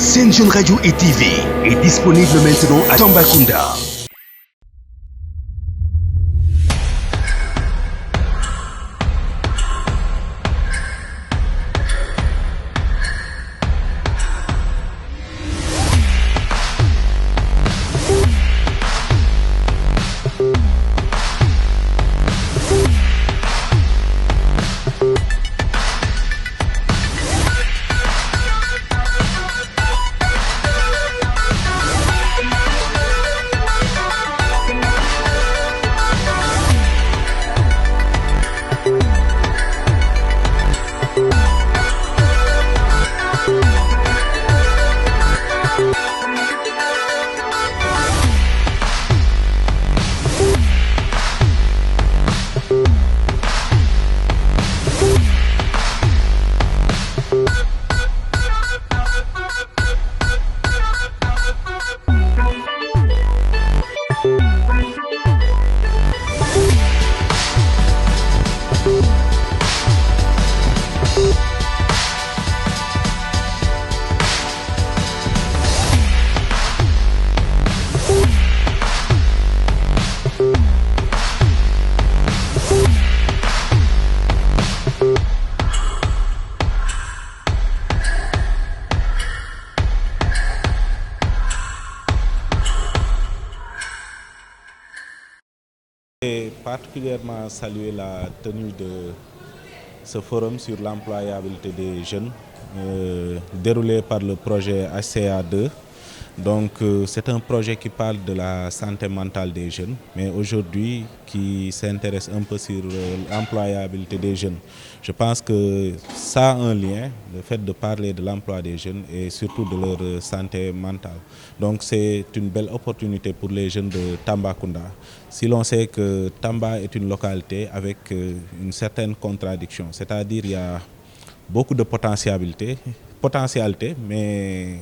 Sen Jeune Radio et TV est disponible maintenant à Tambacounda. J'ai particulièrement salué la tenue de ce forum sur l'employabilité des jeunes déroulé par le projet HCA2. Donc c'est un projet qui parle de la santé mentale des jeunes, mais aujourd'hui qui s'intéresse un peu sur l'employabilité des jeunes. Je pense que ça a un lien, le fait de parler de l'emploi des jeunes et surtout de leur santé mentale. Donc c'est une belle opportunité pour les jeunes de Tambacounda. Si l'on sait que Tamba est une localité avec une certaine contradiction, c'est-à-dire il y a beaucoup de potentialité, mais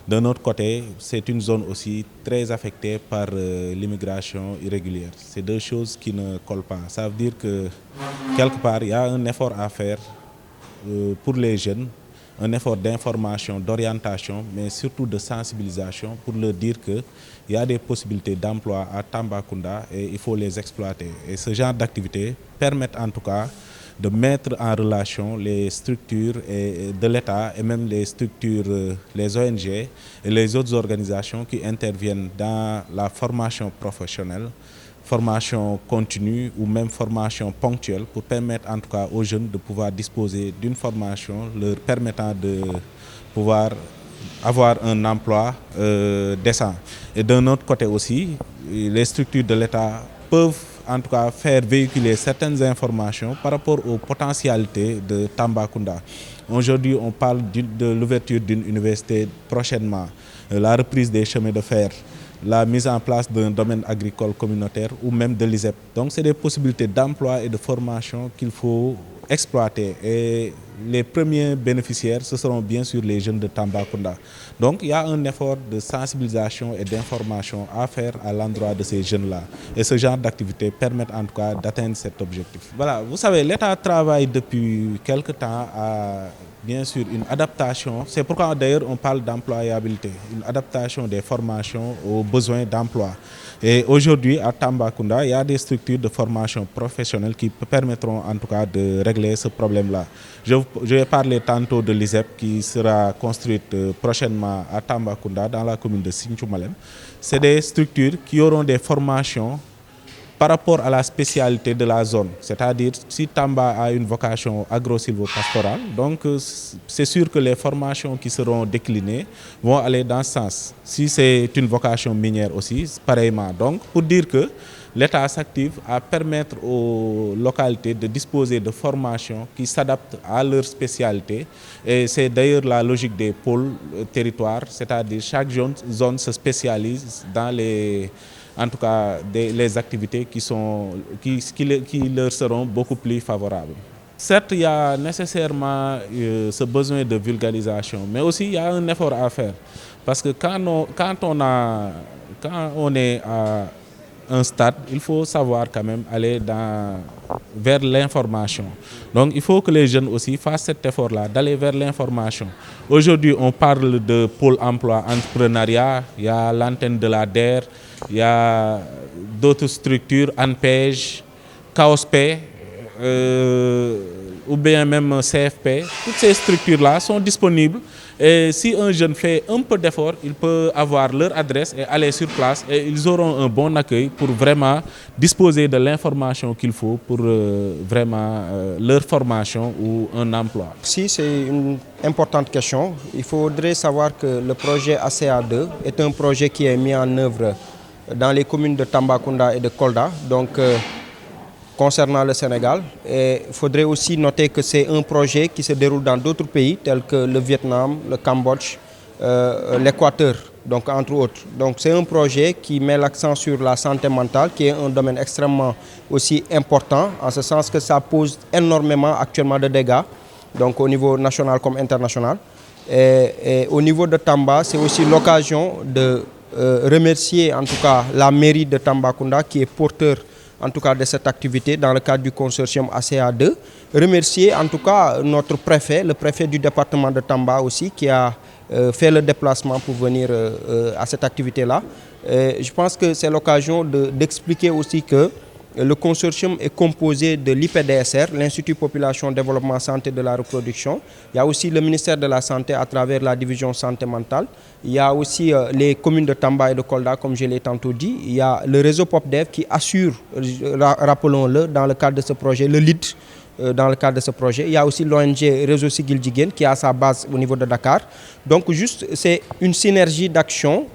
d'un autre côté, c'est une zone aussi très affectée par l'immigration irrégulière. C'est deux choses qui ne collent pas. Ça veut dire que quelque part, il y a un effort à faire pour les jeunes, un effort d'information, d'orientation, mais surtout de sensibilisation pour leur dire qu'il y a des possibilités d'emploi à Tambacounda et il faut les exploiter. Et ce genre d'activités permettent en tout cas de mettre en relation les structures de l'État et même les structures, les ONG et les autres organisations qui interviennent dans la formation professionnelle, formation continue ou même formation ponctuelle pour permettre en tout cas aux jeunes de pouvoir disposer d'une formation leur permettant de pouvoir avoir un emploi décent. Et d'un autre côté aussi, les structures de l'État peuvent en tout cas faire véhiculer certaines informations par rapport aux potentialités de Tambacounda. Aujourd'hui, on parle de l'ouverture d'une université prochainement, la reprise des chemins de fer, la mise en place d'un domaine agricole communautaire ou même de l'ISEP. Donc c'est des possibilités d'emploi et de formation qu'il faut exploiter. Et les premiers bénéficiaires, ce seront bien sûr les jeunes de Tambacounda. Donc il y a un effort de sensibilisation et d'information à faire à l'endroit de ces jeunes-là. Et ce genre d'activités permettent en tout cas d'atteindre cet objectif. Voilà, vous savez, l'État travaille depuis quelque temps à bien sûr une adaptation. C'est pourquoi d'ailleurs on parle d'employabilité, une adaptation des formations aux besoins d'emploi. Et aujourd'hui à Tambacounda, il y a des structures de formation professionnelle qui permettront en tout cas de régler ce problème-là. Je vais parler tantôt de l'ISEP qui sera construite prochainement à Tambacounda dans la commune de Sinthiou Malem. C'est des structures qui auront des formations par rapport à la spécialité de la zone. C'est-à-dire si Tamba a une vocation agro-silvopastorale, donc c'est sûr que les formations qui seront déclinées vont aller dans ce sens. Si c'est une vocation minière aussi, pareillement. Donc pour dire que l'État s'active à permettre aux localités de disposer de formations qui s'adaptent à leur spécialité. Et c'est d'ailleurs la logique des pôles territoires, c'est-à-dire chaque zone se spécialise dans en tout cas les activités qui leur seront beaucoup plus favorables. Certes, il y a nécessairement ce besoin de vulgarisation, mais aussi il y a un effort à faire. Parce que quand on est à un stade, il faut savoir quand même aller vers l'information. Donc il faut que les jeunes aussi fassent cet effort-là, d'aller vers l'information. Aujourd'hui, on parle de pôle emploi entrepreneuriat, il y a l'antenne de la DER, il y a d'autres structures, ANPEJ, CAOSP, ou bien même CFP. Toutes ces structures-là sont disponibles. Et si un jeune fait un peu d'effort, il peut avoir leur adresse et aller sur place et ils auront un bon accueil pour vraiment disposer de l'information qu'il faut pour vraiment leur formation ou un emploi. Si, c'est une importante question. Il faudrait savoir que le projet ACA2 est un projet qui est mis en œuvre dans les communes de Tambacounda et de Kolda, donc concernant le Sénégal. Et il faudrait aussi noter que c'est un projet qui se déroule dans d'autres pays tels que le Vietnam, le Cambodge, l'Équateur, donc entre autres. Donc c'est un projet qui met l'accent sur la santé mentale, qui est un domaine extrêmement aussi important, en ce sens que ça pose énormément actuellement de dégâts, donc au niveau national comme international. Et au niveau de Tamba, c'est aussi l'occasion de remercier en tout cas la mairie de Tambacounda qui est porteur en tout cas de cette activité dans le cadre du consortium ACA2. Remercier en tout cas notre préfet, le préfet du département de Tamba aussi, qui a fait le déplacement pour venir à cette activité-là. Je pense que c'est l'occasion d'expliquer aussi que le consortium est composé de l'IPDSR, l'Institut Population Développement Santé de la Reproduction. Il y a aussi le ministère de la Santé à travers la division santé mentale. Il y a aussi les communes de Tamba et de Kolda, comme je l'ai tantôt dit. Il y a le réseau PopDev qui assure, rappelons-le, dans le cadre de ce projet, le lead dans le cadre de ce projet. Il y a aussi l'ONG Réseau Sigil Jigéen qui a sa base au niveau de Dakar. Donc juste, c'est une synergie d'action.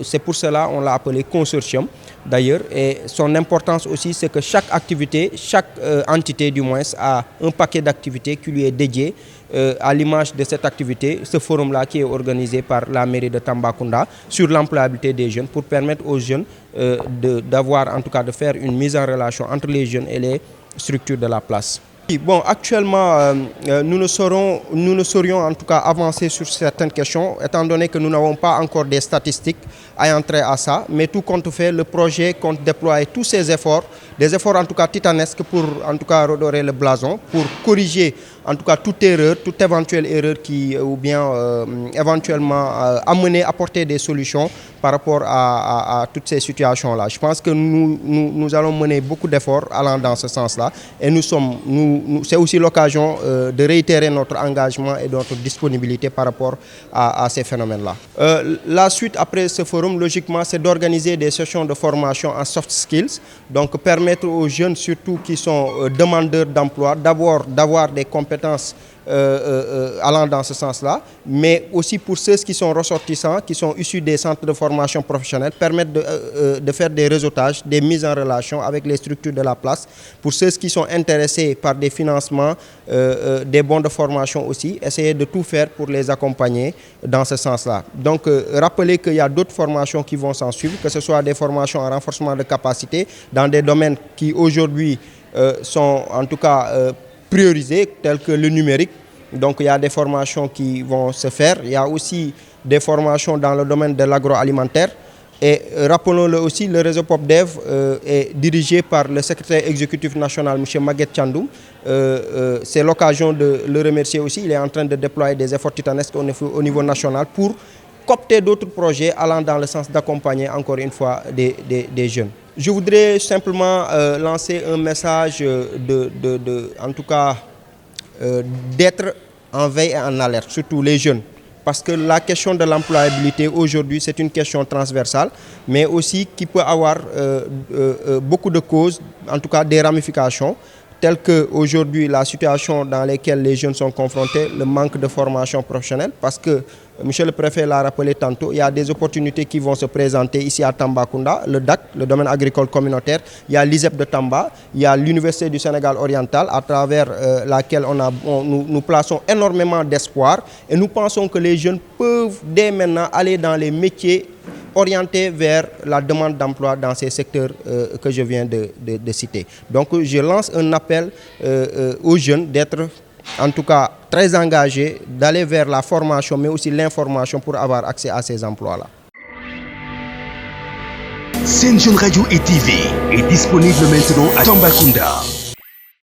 C'est pour cela qu'on l'a appelé consortium d'ailleurs. Et son importance aussi, c'est que chaque activité, chaque entité du moins a un paquet d'activités qui lui est dédié. À l'image de cette activité, ce forum-là qui est organisé par la mairie de Tambacounda sur l'employabilité des jeunes pour permettre aux jeunes d'avoir, en tout cas, de faire une mise en relation entre les jeunes et les structures de la place. Bon, actuellement, nous ne saurions en tout cas avancer sur certaines questions, étant donné que nous n'avons pas encore des statistiques ayant trait à ça, mais tout compte fait, le projet compte déployer tous ses efforts, des efforts en tout cas titanesques pour en tout cas redorer le blason, pour corriger en tout cas toute erreur, toute éventuelle erreur qui, ou bien éventuellement apporter des solutions par rapport à toutes ces situations-là. Je pense que nous allons mener beaucoup d'efforts allant dans ce sens-là et c'est aussi l'occasion de réitérer notre engagement et notre disponibilité par rapport à ces phénomènes-là. La suite après ce forum, logiquement, c'est d'organiser des sessions de formation en soft skills, donc permettre aux jeunes, surtout qui sont demandeurs d'emploi, d'abord d'avoir des compétences allant dans ce sens-là, mais aussi pour ceux qui sont ressortissants, qui sont issus des centres de formation professionnelle, permettre de faire des réseautages, des mises en relation avec les structures de la place. Pour ceux qui sont intéressés par des financements, des bons de formation aussi, essayer de tout faire pour les accompagner dans ce sens-là. Donc, rappelez qu'il y a d'autres formations qui vont s'en suivre, que ce soit des formations en renforcement de capacité dans des domaines qui aujourd'hui sont en tout cas priorisés, tels que le numérique. Donc il y a des formations qui vont se faire. Il y a aussi des formations dans le domaine de l'agroalimentaire. Et rappelons-le aussi, le réseau PopDev est dirigé par le secrétaire exécutif national, M. Maguette Thiandoum. C'est l'occasion de le remercier aussi. Il est en train de déployer des efforts titanesques au niveau national pour coopter d'autres projets allant dans le sens d'accompagner encore une fois des jeunes. Je voudrais simplement lancer un message en tout cas, d'être en veille et en alerte, surtout les jeunes. Parce que la question de l'employabilité aujourd'hui, c'est une question transversale, mais aussi qui peut avoir beaucoup de causes, en tout cas des ramifications, telles qu'aujourd'hui la situation dans laquelle les jeunes sont confrontés, le manque de formation professionnelle, parce que Monsieur le Préfet l'a rappelé tantôt, il y a des opportunités qui vont se présenter ici à Tambacounda, le DAC, le domaine agricole communautaire, il y a l'ISEP de Tamba, il y a l'Université du Sénégal oriental, à travers laquelle nous plaçons énormément d'espoir et nous pensons que les jeunes peuvent dès maintenant aller dans les métiers orientés vers la demande d'emploi dans ces secteurs que je viens de citer. Donc je lance un appel aux jeunes d'être en tout cas très engagés, d'aller vers la formation mais aussi l'information pour avoir accès à ces emplois-là. Sen Jeune Radio et TV est disponible maintenant à Tambacounda.